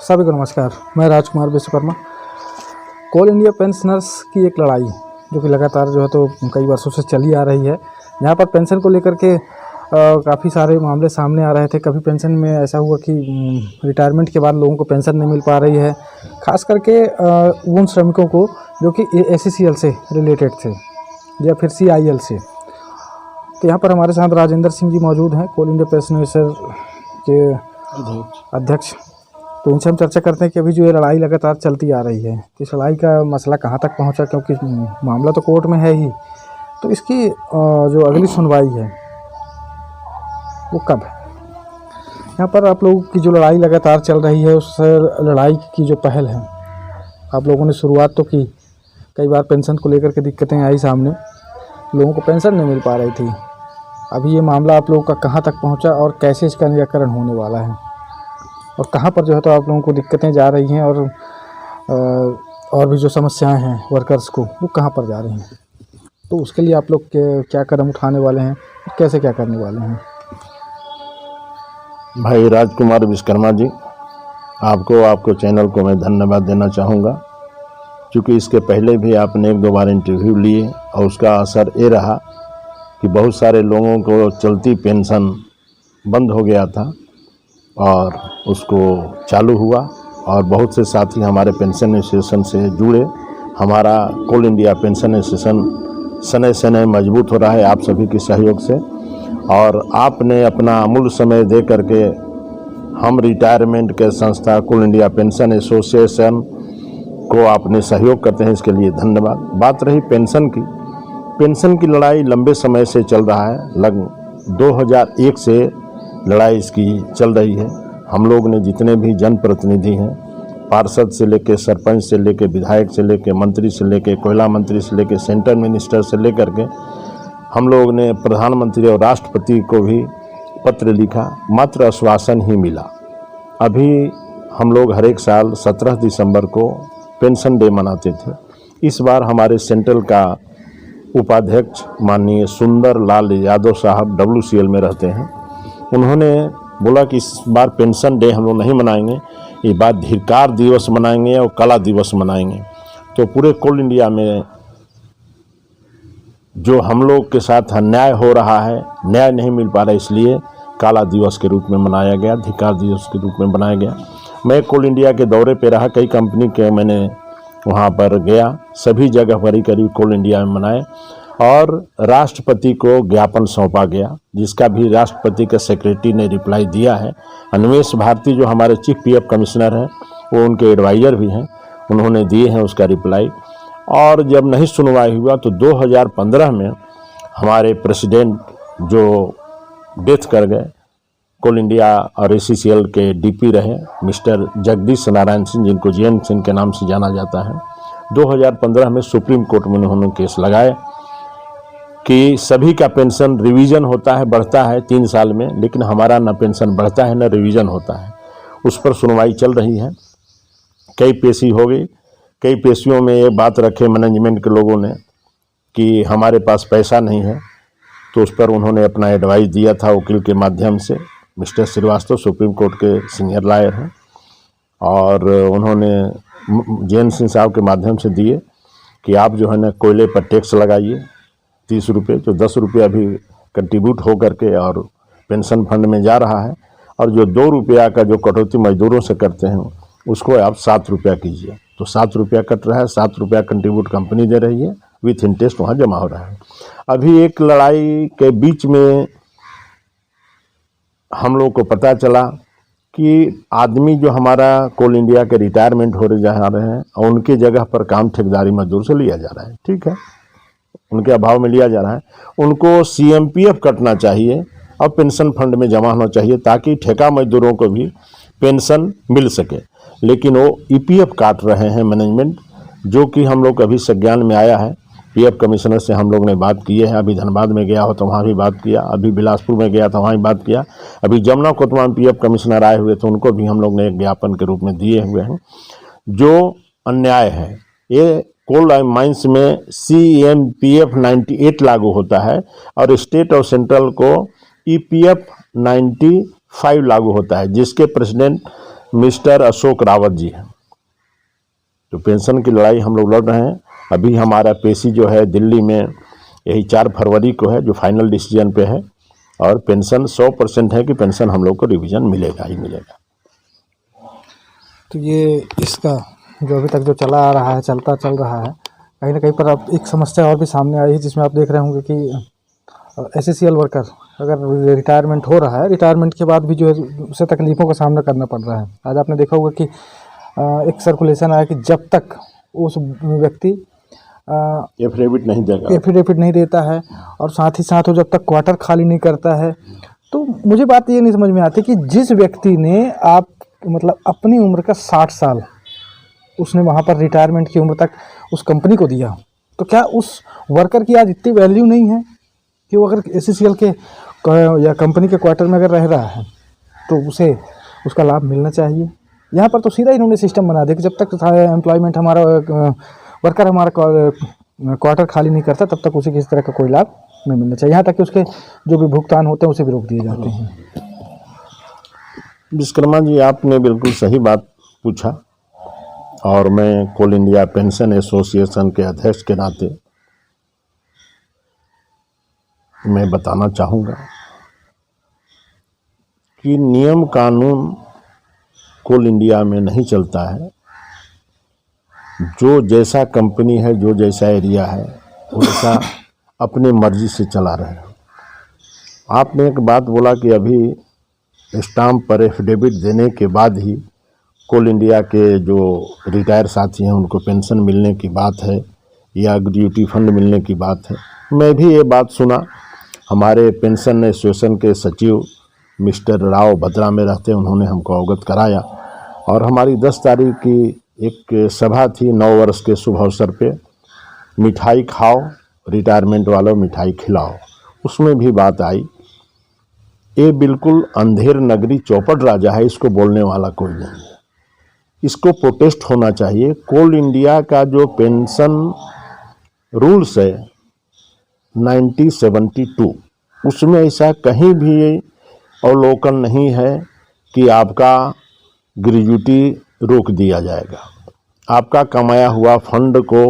सभी को नमस्कार। मैं राजकुमार विश्वकर्मा। कोल इंडिया पेंशनर्स की एक लड़ाई जो कि लगातार जो है तो कई वर्षों से चली आ रही है। यहाँ पर पेंशन को लेकर के काफ़ी सारे मामले सामने आ रहे थे। कभी पेंशन में ऐसा हुआ कि रिटायरमेंट के बाद लोगों को पेंशन नहीं मिल पा रही है, खास करके उन श्रमिकों को जो कि ACCL से रिलेटेड थे या फिर CIL से। तो यहाँ पर हमारे साथ राजेंद्र सिंह जी मौजूद हैं, कोल इंडिया पेंशनर्स के अध्यक्ष। तो इनसे हम चर्चा करते हैं कि अभी जो ये लड़ाई लगातार चलती आ रही है, तो इस लड़ाई का मसला कहाँ तक पहुँचा, क्योंकि मामला तो कोर्ट में है ही। तो इसकी जो अगली सुनवाई है वो कब है? यहाँ पर आप लोगों की जो लड़ाई लगातार चल रही है, उस लड़ाई की जो पहल है, आप लोगों ने शुरुआत तो की। कई बार पेंशन को लेकर के दिक्कतें आई सामने, लोगों को पेंशन नहीं मिल पा रही थी। अभी ये मामला आप लोगों का कहाँ तक पहुँचा और कैसे इसका निराकरण होने वाला है, और कहाँ पर जो है तो आप लोगों को दिक्कतें जा रही हैं, और भी जो समस्याएं हैं वर्कर्स को, वो कहाँ पर जा रही हैं? तो उसके लिए आप लोग क्या कदम उठाने वाले हैं, कैसे क्या करने वाले हैं? भाई राजकुमार विश्वकर्मा जी, आपको चैनल को मैं धन्यवाद देना चाहूँगा, क्योंकि इसके पहले भी आपने 1-2 बार इंटरव्यू लिए और उसका असर ये रहा कि बहुत सारे लोगों को चलती पेंशन बंद हो गया था और उसको चालू हुआ, और बहुत से साथी हमारे पेंशन एसोसिएशन से जुड़े। हमारा कोल इंडिया पेंशन एसोसिएशन सने सने मजबूत हो रहा है आप सभी के सहयोग से, और आपने अपना अमूल्य समय दे करके हम रिटायरमेंट के संस्था कोल इंडिया पेंशन एसोसिएशन को आपने सहयोग करते हैं, इसके लिए धन्यवाद। बात रही पेंशन की लड़ाई लंबे समय से चल रहा है, लगभग 2001 से लड़ाई इसकी चल रही है। हम लोग ने जितने भी जनप्रतिनिधि हैं, पार्षद से लेकर सरपंच से लेकर विधायक से लेकर मंत्री से लेकर कोयला मंत्री से लेकर सेंट्रल मिनिस्टर से लेकर के हम लोग ने प्रधानमंत्री और राष्ट्रपति को भी पत्र लिखा, मात्र आश्वासन ही मिला। अभी हम लोग हर एक साल 17 दिसंबर को पेंशन डे मनाते थे। इस बार हमारे सेंट्रल का उपाध्यक्ष माननीय सुंदर लाल यादव साहब WCL में रहते हैं, उन्होंने बोला कि इस बार पेंशन डे हम लोग नहीं मनाएंगे, ये बात धिक्कार दिवस मनाएंगे और कला दिवस मनाएंगे। तो पूरे कोल इंडिया में जो हम लोग के साथ अन्याय हो रहा है, न्याय नहीं मिल पा रहा, इसलिए काला दिवस के रूप में मनाया गया, धिक्कार दिवस के रूप में बनाया गया। मैं कोल इंडिया के दौरे पे रहा, कई कंपनी के मैंने वहाँ पर गया, सभी जगह करीब कोल इंडिया में मनाए, और राष्ट्रपति को ज्ञापन सौंपा गया, जिसका भी राष्ट्रपति के सेक्रेटरी ने रिप्लाई दिया है। अन्वेष भारती जो हमारे चीफ PF कमिश्नर हैं, वो उनके एडवाइज़र भी हैं, उन्होंने दिए हैं उसका रिप्लाई। और जब नहीं सुनवाई हुआ तो 2015 में हमारे प्रेसिडेंट जो डेथ कर गए, कोल इंडिया और ACCL के DP रहे मिस्टर जगदीश नारायण सिंह, जिनको JN सिंह के नाम से जाना जाता है, 2015 में सुप्रीम कोर्ट में उन्होंने केस लगाए कि सभी का पेंशन रिवीजन होता है, बढ़ता है 3 साल में, लेकिन हमारा न पेंशन बढ़ता है न रिवीजन होता है। उस पर सुनवाई चल रही है, कई पेशी हो गई। कई पेशियों में ये बात रखे मैनेजमेंट के लोगों ने कि हमारे पास पैसा नहीं है, तो उस पर उन्होंने अपना एडवाइस दिया था वकील के माध्यम से। मिस्टर श्रीवास्तव सुप्रीम कोर्ट के सीनियर लॉयर हैं, और उन्होंने JN सिंह साहब के माध्यम से दिए कि आप जो है ना कोयले पर टैक्स लगाइए 30 रुपये, जो 10 रुपया भी कंट्रीब्यूट हो करके और पेंशन फंड में जा रहा है, और जो 2 रुपया का जो कटौती मजदूरों से करते हैं उसको आप 7 रुपया कीजिए। तो 7 रुपया कट रहा है, 7 रुपया कंट्रीब्यूट कंपनी दे रही है, विथ इंटरेस्ट वहाँ जमा हो रहा है। अभी एक लड़ाई के बीच में हम लोग को पता चला कि आदमी जो हमारा कोल इंडिया के रिटायरमेंट हो जा रहे हैं, और उनकी जगह पर काम ठेकेदारी मजदूर से लिया जा रहा है। ठीक है, उनके अभाव में लिया जा रहा है, उनको CMPF कटना चाहिए और पेंशन फंड में जमा होना चाहिए, ताकि ठेका मजदूरों को भी पेंशन मिल सके। लेकिन वो EPF काट रहे हैं मैनेजमेंट, जो कि हम लोग अभी संज्ञान में आया है। PF कमिश्नर से हम लोग ने बात की है, अभी धनबाद में गया हो तो वहाँ भी बात किया, अभी बिलासपुर में गया था वहाँ भी बात किया, अभी जमुना कोतवा में PF कमिश्नर आए हुए थे, उनको भी हम लोग ने एक ज्ञापन के रूप में दिए हुए हैं। जो अन्याय है, ये कोल माइंस में CMPF 98 लागू होता है, और स्टेट और सेंट्रल को EPF 95 लागू होता है, जिसके प्रेसिडेंट मिस्टर अशोक रावत जी हैं। तो पेंशन की लड़ाई हम लोग लड़ रहे हैं। अभी हमारा पेशी जो है दिल्ली में यही 4 फरवरी को है, जो फाइनल डिसीजन पे है, और पेंशन 100% है कि पेंशन हम लोग को रिवीजन मिलेगा ही मिलेगा। तो ये इसका जो अभी तक जो चला आ रहा है, चल रहा है, कहीं ना कहीं पर अब एक समस्या और भी सामने आई है, जिसमें आप देख रहे होंगे कि एसएससीएल वर्कर अगर रिटायरमेंट हो रहा है, रिटायरमेंट के बाद भी जो है उसे तकलीफ़ों का सामना करना पड़ रहा है। आज आपने देखा होगा कि एक सर्कुलेशन आया कि जब तक उस व्यक्ति एफिडेविट नहीं देता है और साथ ही साथ वो जब तक क्वार्टर खाली नहीं करता है, तो मुझे बात ये नहीं समझ में आती कि जिस व्यक्ति ने आप मतलब अपनी उम्र का 60 साल उसने वहाँ पर रिटायरमेंट की उम्र तक उस कंपनी को दिया, तो क्या उस वर्कर की आज इतनी वैल्यू नहीं है कि वो अगर एसएससीएल के या कंपनी के क्वार्टर में अगर रह रहा है तो उसे उसका लाभ मिलना चाहिए। यहाँ पर तो सीधा इन्होंने सिस्टम बना दिया कि जब तक एम्प्लॉयमेंट हमारा वर्कर हमारा क्वार्टर खाली नहीं करता तब तक उसे किसी तरह का कोई लाभ नहीं मिलना चाहिए। यहाँ तक कि उसके जो भी भुगतान होते हैं उसे भी रोक दिए जाते हैं। विश्वकर्मा जी, आपने बिल्कुल सही बात पूछा, और मैं कोल इंडिया पेंशन एसोसिएशन के अध्यक्ष के नाते मैं बताना चाहूँगा कि नियम कानून कोल इंडिया में नहीं चलता है। जो जैसा कंपनी है, जो जैसा एरिया है, वैसा अपने मर्जी से चला रहे हैं। आपने एक बात बोला कि अभी स्टाम्प पर एफिडेविट देने के बाद ही कोल इंडिया के जो रिटायर साथी हैं उनको पेंशन मिलने की बात है या ग्रेच्युटी फंड मिलने की बात है। मैं भी ये बात सुना, हमारे पेंशन एसोसिएशन के सचिव मिस्टर राव भद्रा में रहते हैं, उन्होंने हमको अवगत कराया, और हमारी 10 तारीख की एक सभा थी 9 वर्ष के शुभ अवसर पे, मिठाई खाओ रिटायरमेंट वालों, मिठाई खिलाओ, उसमें भी बात आई। ये बिल्कुल अंधेर नगरी चौपट राजा है, इसको बोलने वाला कोई नहीं है। इसको प्रोटेस्ट होना चाहिए। कोल इंडिया का जो पेंशन रूल्स है 1972, उसमें ऐसा कहीं भी अवलोकन नहीं है कि आपका ग्रेच्युटी रोक दिया जाएगा, आपका कमाया हुआ फंड को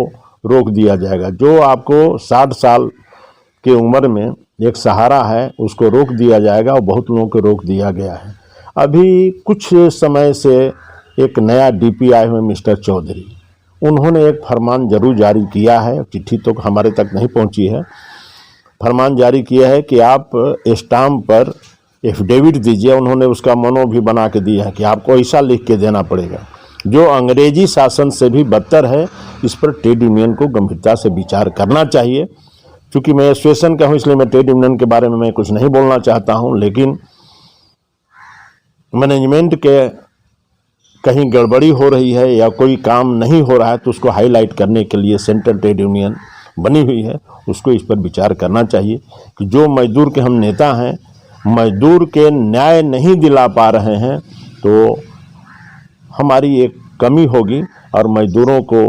रोक दिया जाएगा। जो आपको 60 साल की उम्र में एक सहारा है उसको रोक दिया जाएगा, और बहुत लोगों को रोक दिया गया है। अभी कुछ समय से एक नया डीपी आए हुए मिस्टर चौधरी, उन्होंने एक फरमान जरूर जारी किया है, चिट्ठी तो हमारे तक नहीं पहुंची है। फरमान जारी किया है कि आप स्टाम्प पर एफिडेविट दीजिए। उन्होंने उसका मनो भी बना के दिया है कि आपको ऐसा लिख के देना पड़ेगा, जो अंग्रेजी शासन से भी बदतर है। इस पर ट्रेड यूनियन को गंभीरता से विचार करना चाहिए। क्योंकि मैं एसोसिएशन का हूँ, इसलिए मैं ट्रेड यूनियन के बारे में मैं कुछ नहीं बोलना चाहता हूँ, लेकिन मैनेजमेंट के कहीं गड़बड़ी हो रही है या कोई काम नहीं हो रहा है तो उसको हाईलाइट करने के लिए सेंट्रल ट्रेड यूनियन बनी हुई है, उसको इस पर विचार करना चाहिए कि जो मजदूर के हम नेता हैं, मजदूर के न्याय नहीं दिला पा रहे हैं तो हमारी एक कमी होगी, और मजदूरों को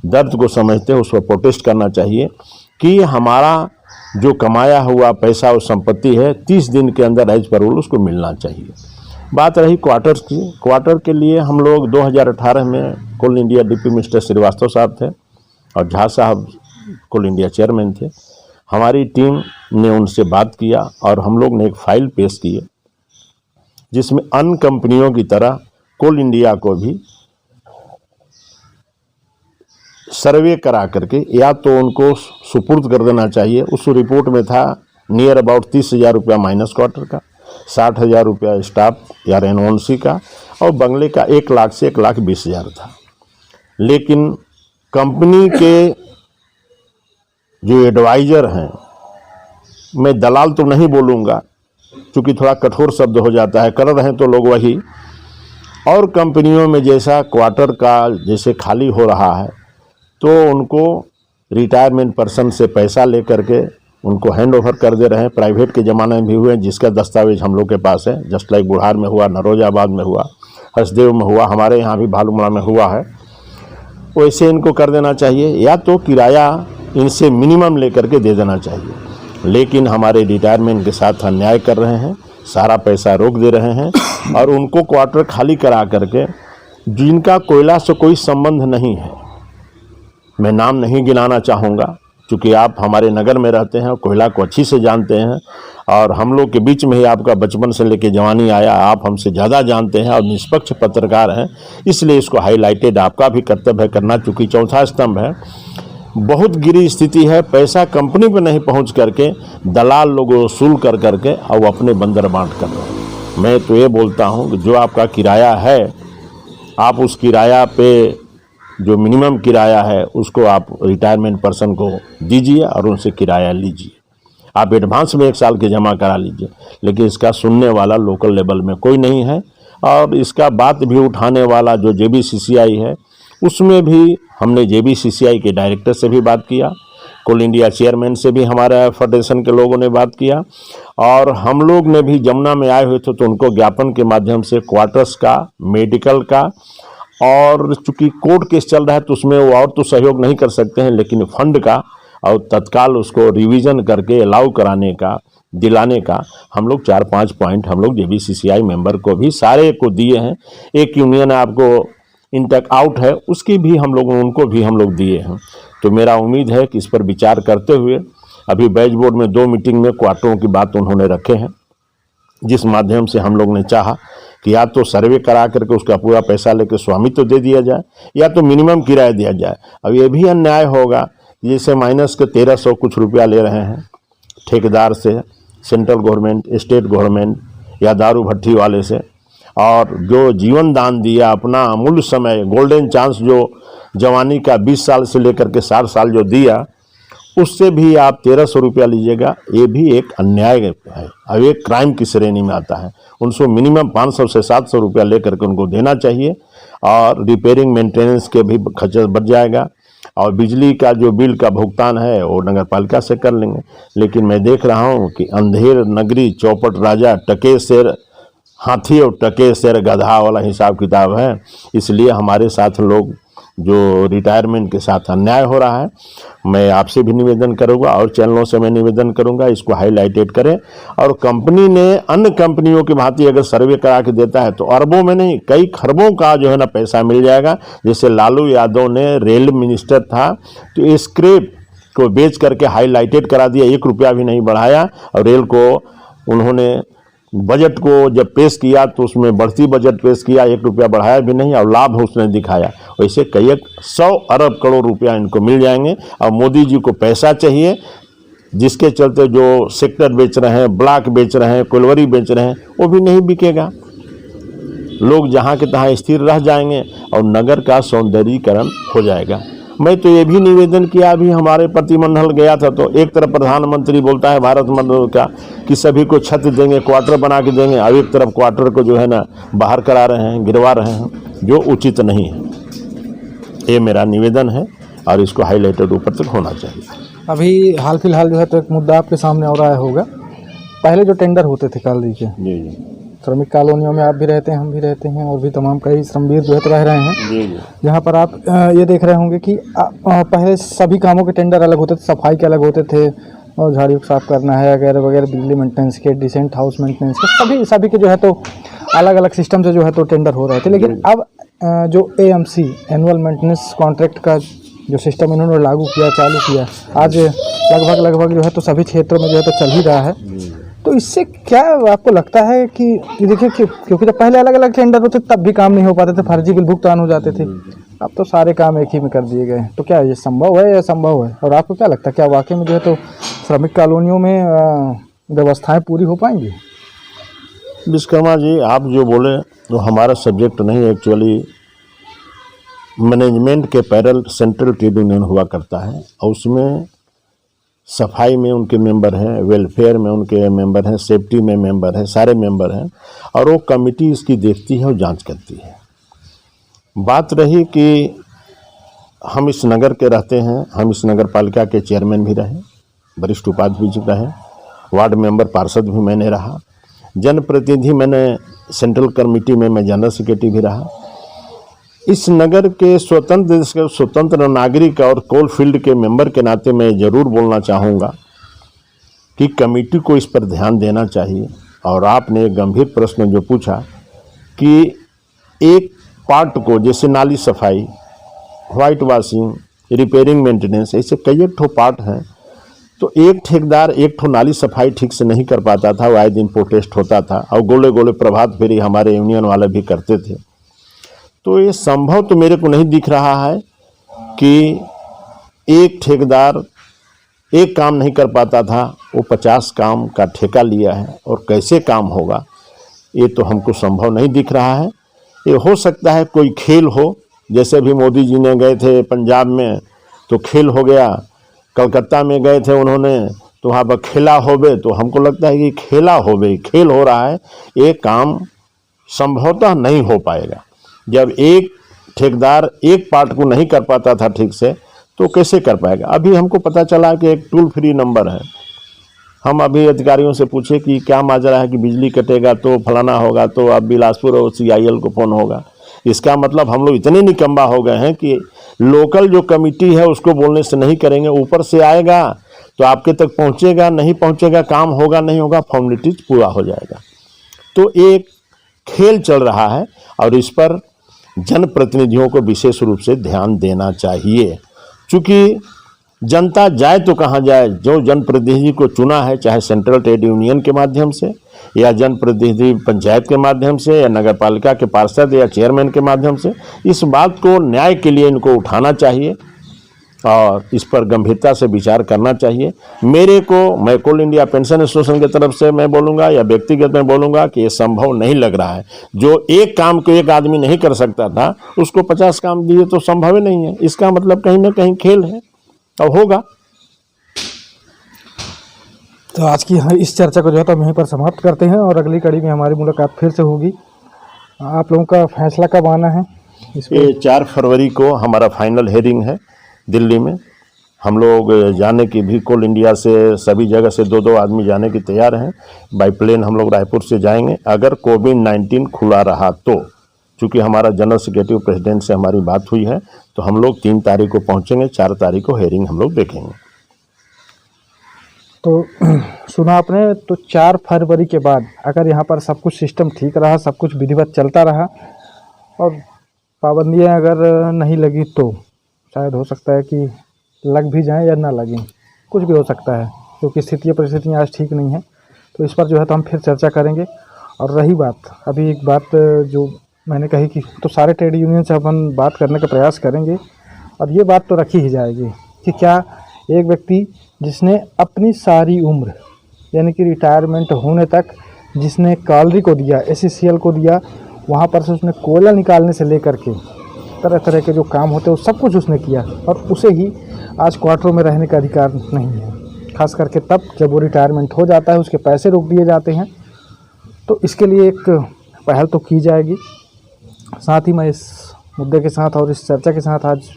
दर्द को समझते हैं उस पर प्रोटेस्ट करना चाहिए कि हमारा जो कमाया हुआ पैसा और संपत्ति है 30 दिन के अंदर एज पर रूल उसको मिलना चाहिए। बात रही क्वार्टर्स की, क्वार्टर के लिए हम लोग 2018 में कोल इंडिया डीपी मिस्टर श्रीवास्तव साहब थे और झा साहब कोल इंडिया चेयरमैन थे। हमारी टीम ने उनसे बात किया और हम लोग ने एक फाइल पेश की जिसमें अन्य कंपनियों की तरह कोल इंडिया को भी सर्वे करा करके या तो उनको सुपुर्द कर देना चाहिए। उस रिपोर्ट में था नियर अबाउट 30,000 रुपया माइनस क्वार्टर का, 60,000 रुपया स्टाफ या रेनोवेंसी का, और बंगले का 1 लाख से 1,20,000 था। लेकिन कंपनी के जो एडवाइज़र हैं, मैं दलाल तो नहीं बोलूँगा क्योंकि थोड़ा कठोर शब्द हो जाता है, कर रहे हैं तो लोग वही, और कंपनियों में जैसा क्वार्टर का जैसे खाली हो रहा है तो उनको रिटायरमेंट पर्सन से पैसा ले करके उनको हैंड ओवर कर दे रहे हैं। प्राइवेट के ज़माने में भी हुए जिसका दस्तावेज हम लोग के पास है, जस्ट लाइक बुढ़ार में हुआ, नरोजाबाद में हुआ, हसदेव में हुआ, हमारे यहाँ भी भालूमुड़ा में हुआ है। वैसे इनको कर देना चाहिए या तो किराया इनसे मिनिमम ले करके दे देना चाहिए। लेकिन हमारे रिटायरमेंट के साथ अन्याय कर रहे हैं। सारा पैसा रोक दे रहे हैं और उनको क्वार्टर खाली करा करके जिनका कोयला से कोई संबंध नहीं है, मैं नाम नहीं गिनाना चाहूँगा क्योंकि आप हमारे नगर में रहते हैं और कोयला को अच्छी से जानते हैं और हम लोग के बीच में ही आपका बचपन से लेकर जवानी आया, आप हमसे ज़्यादा जानते हैं और निष्पक्ष पत्रकार हैं, इसलिए इसको हाईलाइटेड आपका भी कर्तव्य है करना। चूँकि चौथा स्तंभ है, बहुत गिरी स्थिति है, पैसा कंपनी पे नहीं पहुंच करके दलाल लोग वसूल कर करके और वो अपने बंदर बांट कर रहे हैं। मैं तो ये बोलता हूं कि जो आपका किराया है, आप उस किराया पे जो मिनिमम किराया है उसको आप रिटायरमेंट पर्सन को दीजिए और उनसे किराया लीजिए। आप एडवांस में 1 साल के जमा करा लीजिए, लेकिन इसका सुनने वाला लोकल लेवल में कोई नहीं है। और इसका बात भी उठाने वाला जो JBCCI है, उसमें भी हमने JBCCI के डायरेक्टर से भी बात किया, कोल इंडिया चेयरमैन से भी हमारा फेडरेशन के लोगों ने बात किया और हम लोग ने भी जमुना में आए हुए थे तो उनको ज्ञापन के माध्यम से क्वार्टर्स का, मेडिकल का, और चूंकि कोर्ट केस चल रहा है तो उसमें वो और तो सहयोग नहीं कर सकते हैं, लेकिन फंड का और तत्काल उसको रिवीजन करके अलाउ कराने का, दिलाने का हम लोग 4-5 पॉइंट हम लोग JBCCI मेंबर को भी सारे को दिए हैं। एक यूनियन आपको इंटक आउट है, उसकी भी हम लोग उनको भी हम लोग दिए हैं। तो मेरा उम्मीद है कि इस पर विचार करते हुए अभी बैच बोर्ड में 2 मीटिंग में क्वार्टरों की बात उन्होंने रखे हैं, जिस माध्यम से हम लोग ने चाहा कि या तो सर्वे करा करके उसका पूरा पैसा लेकर स्वामित्व दे दिया जाए या तो मिनिमम किराया दिया जाए। अब ये भी अन्याय होगा, जैसे माइनस के 1300 कुछ रुपया ले रहे हैं ठेकेदार से, सेंट्रल गवर्नमेंट, स्टेट गवर्नमेंट या दारू भट्टी वाले से, और जो जीवन दान दिया, अपना अमूल्य समय, गोल्डन चांस जो जवानी का 20 साल से लेकर के 60 साल जो दिया, उससे भी आप 1300 रुपया लीजिएगा, ये भी एक अन्याय है। अब एक क्राइम की श्रेणी में आता है। उनको मिनिमम 500 से 700 रुपया लेकर के उनको देना चाहिए और रिपेयरिंग मेंटेनेंस के भी खर्चा बढ़ जाएगा और बिजली का जो बिल का भुगतान है वो नगर पालिका से कर लेंगे। लेकिन मैं देख रहा हूँ कि अंधेर नगरी चौपट राजा टके शेर हाथी और टके शेर गधा वाला हिसाब किताब है। इसलिए हमारे साथ लोग जो रिटायरमेंट के साथ अन्याय हो रहा है, मैं आपसे भी निवेदन करूंगा और चैनलों से मैं निवेदन करूंगा इसको हाईलाइटेड करें। और कंपनी ने अन्य कंपनियों की भांति अगर सर्वे करा के देता है तो अरबों में नहीं कई खरबों का जो है ना पैसा मिल जाएगा। जैसे लालू यादव ने रेल मिनिस्टर था तो स्क्रैप को बेच करके हाईलाइटेड करा दिया, 1 रुपया भी नहीं बढ़ाया और रेल को उन्होंने बजट को जब पेश किया तो उसमें बढ़ती बजट पेश किया, 1 रुपया बढ़ाया भी नहीं और लाभ उसने दिखाया। वैसे कई 100 अरब करोड़ रुपया इनको मिल जाएंगे। और मोदी जी को पैसा चाहिए, जिसके चलते जो सेक्टर बेच रहे हैं, ब्लॉक बेच रहे हैं, कोलवरी बेच रहे हैं, वो भी नहीं बिकेगा। लोग जहाँ के तहाँ स्थिर रह जाएंगे और नगर का सौंदर्यीकरण हो जाएगा। मैं तो ये भी निवेदन किया, अभी हमारे प्रतिमंडल गया था तो एक तरफ प्रधानमंत्री बोलता है भारत मंडल का कि सभी को छत देंगे, क्वार्टर बना के देंगे, और एक तरफ क्वार्टर को जो है ना बाहर करा रहे हैं, गिरवा रहे हैं, जो उचित नहीं है। ये मेरा निवेदन है और इसको हाईलाइटेड ऊपर तक होना चाहिए। अभी हाल फिलहाल जो है तो एक मुद्दा आपके सामने और आया होगा, पहले जो टेंडर होते थे कॉलोनी के, जी श्रमिक कॉलोनियों में आप भी रहते हैं, हम भी रहते हैं और भी तमाम कई श्रमवीर जो है तो रह रहे हैं, जी जहाँ पर आप ये देख रहे होंगे कि पहले सभी कामों के टेंडर अलग होते थे, सफाई के अलग होते थे और झाड़ी साफ करना है वगैरह वगैरह, बिजली मेंटेनेंस के, डिसेंट हाउस मेंटेनेंस के, सभी के जो है तो अलग अलग सिस्टम से जो है तो टेंडर हो रहे थे। लेकिन अब जो AMC एनुअल मेंटेनेंस कॉन्ट्रैक्ट का जो सिस्टम इन्होंने लागू किया, चालू किया, आज लगभग जो है तो सभी क्षेत्रों में जो है तो चल ही रहा है। तो इससे क्या आपको लगता है कि देखिए क्योंकि जब पहले अलग अलग टेंडर होते तब भी काम नहीं हो पाते थे, फर्जी बिल भुगतान हो जाते थे, अब तो सारे काम एक ही में कर दिए गए। तो क्या ये संभव है या असंभव है, और आपको क्या लगता है क्या वाकई में जो है तो श्रमिक कॉलोनियों में व्यवस्थाएं पूरी हो पाएंगी? विश्वकर्मा जी, आप जो बोले तो हमारा सब्जेक्ट नहीं, एक्चुअली मैनेजमेंट के पैरल सेंट्रल ट्रेड यूनियन हुआ करता है और उसमें सफाई में उनके मेंबर हैं, वेलफेयर में उनके मेंबर हैं, सेफ्टी में मेंबर हैं, सारे मेंबर हैं और वो कमेटी इसकी देखती है और जांच करती है। बात रही कि हम इस नगर के रहते हैं, हम इस नगर पालिका के चेयरमैन भी रहे, वरिष्ठ उपाध्यक्ष भी रहे, वार्ड मेंबर पार्षद भी मैंने रहा, जनप्रतिनिधि मैंने सेंट्रल कमेटी में मैं जनरल सेक्रेटरी भी रहा। इस नगर के स्वतंत्र नागरिक और कोल फील्ड के मेंबर के नाते मैं ज़रूर बोलना चाहूँगा कि कमेटी को इस पर ध्यान देना चाहिए और आपने एक गंभीर प्रश्न जो पूछा कि एक पार्ट को, जैसे नाली सफाई, वाइट वॉशिंग, रिपेयरिंग, मेंटेनेंस, ऐसे कई एक ठो पार्ट हैं। तो एक ठेकेदार एक ठो नाली सफाई ठीक से नहीं कर पाता था, वो आए दिन प्रोटेस्ट होता था और गोले गोले प्रभात फेरी हमारे यूनियन वाले भी करते थे। तो ये संभव तो मेरे को नहीं दिख रहा है कि एक ठेकेदार एक काम नहीं कर पाता था, वो 50 काम का ठेका लिया है और कैसे काम होगा, ये तो हमको संभव नहीं दिख रहा है। ये हो सकता है कोई खेल हो, जैसे भी मोदी जी ने गए थे पंजाब में तो खेल हो गया, कलकत्ता में गए थे उन्होंने तो वहाँ पर खेला होवे, तो हमको लगता है कि खेला होवे, खेल हो रहा है, ये काम संभवतः नहीं हो पाएगा। जब एक ठेकेदार एक पार्ट को नहीं कर पाता था ठीक से, तो कैसे कर पाएगा। अभी हमको पता चला कि एक टोल फ्री नंबर है, हम अभी अधिकारियों से पूछे कि क्या माजरा है कि बिजली कटेगा तो फलाना होगा, तो अब बिलासपुर और CIL को फ़ोन होगा। इसका मतलब हम लोग इतने निकम्मा हो गए हैं कि लोकल जो कमिटी है उसको बोलने से नहीं करेंगे, ऊपर से आएगा तो आपके तक पहुंचेगा, नहीं पहुंचेगा, काम होगा नहीं होगा, फॉर्मेलिटीज पूरा हो जाएगा। तो एक खेल चल रहा है और इस पर जनप्रतिनिधियों को विशेष रूप से ध्यान देना चाहिए। चूँकि जनता जाए तो कहाँ जाए, जो जनप्रतिनिधि को चुना है, चाहे सेंट्रल ट्रेड यूनियन के माध्यम से या जनप्रतिनिधि पंचायत के माध्यम से या नगर पालिका के पार्षद या चेयरमैन के माध्यम से, इस बात को न्याय के लिए इनको उठाना चाहिए और इस पर गंभीरता से विचार करना चाहिए। मैं कोल इंडिया पेंशन एसोसिएशन की तरफ से मैं बोलूँगा या व्यक्तिगत में बोलूँगा कि ये संभव नहीं लग रहा है। जो एक काम को एक आदमी नहीं कर सकता था, उसको 50 काम दिए तो संभव ही नहीं है। इसका मतलब कहीं ना कहीं खेल है और होगा। तो आज की इस चर्चा को जो है तो हम यहीं पर समाप्त करते हैं और अगली कड़ी में हमारी मुलाकात फिर से होगी। आप लोगों का फैसला कब आना है इस ये 4 फरवरी को हमारा फाइनल हेयरिंग है दिल्ली में। हम लोग जाने की भी कोल इंडिया से सभी जगह से 2-2 आदमी जाने की तैयार हैं। बाई प्लेन हम लोग रायपुर से जाएंगे, अगर कोविड-19 खुला रहा तो। चूँकि हमारा जनरल सेक्रेटरी प्रेसिडेंट से हमारी बात हुई है, तो हम लोग 3 तारीख को पहुंचेंगे, 4 तारीख को हेयरिंग हम लोग देखेंगे। तो सुना आपने, तो 4 फरवरी के बाद अगर यहाँ पर सब कुछ सिस्टम ठीक रहा, सब कुछ विधिवत चलता रहा और पाबंदियाँ अगर नहीं लगी तो शायद हो सकता है कि लग भी जाएं या ना लगें, कुछ भी हो सकता है, क्योंकि परिस्थितियाँ आज ठीक नहीं हैं। तो इस पर जो है तो हम फिर चर्चा करेंगे। और रही बात, अभी एक बात जो मैंने कही कि तो सारे ट्रेड यूनियन से अपन बात करने का प्रयास करेंगे और ये बात तो रखी ही जाएगी कि क्या एक व्यक्ति जिसने अपनी सारी उम्र यानी कि रिटायरमेंट होने तक जिसने कॉलरी को दिया, SCCL को दिया, वहाँ पर से उसने कोयला निकालने से लेकर के तरह तरह के जो काम होते हैं वो सब कुछ उसने किया और उसे ही आज क्वार्टरों में रहने का अधिकार नहीं है। खास करके तब जब वो रिटायरमेंट हो जाता है, उसके पैसे रोक दिए जाते हैं। तो इसके लिए एक पहल तो की जाएगी। साथ ही मैं इस मुद्दे के साथ और इस चर्चा के साथ आज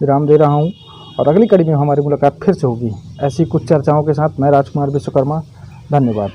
विराम दे रहा हूं और अगली कड़ी में हमारी मुलाकात फिर से होगी ऐसी कुछ चर्चाओं के साथ। मैं राजकुमार विश्वकर्मा, धन्यवाद।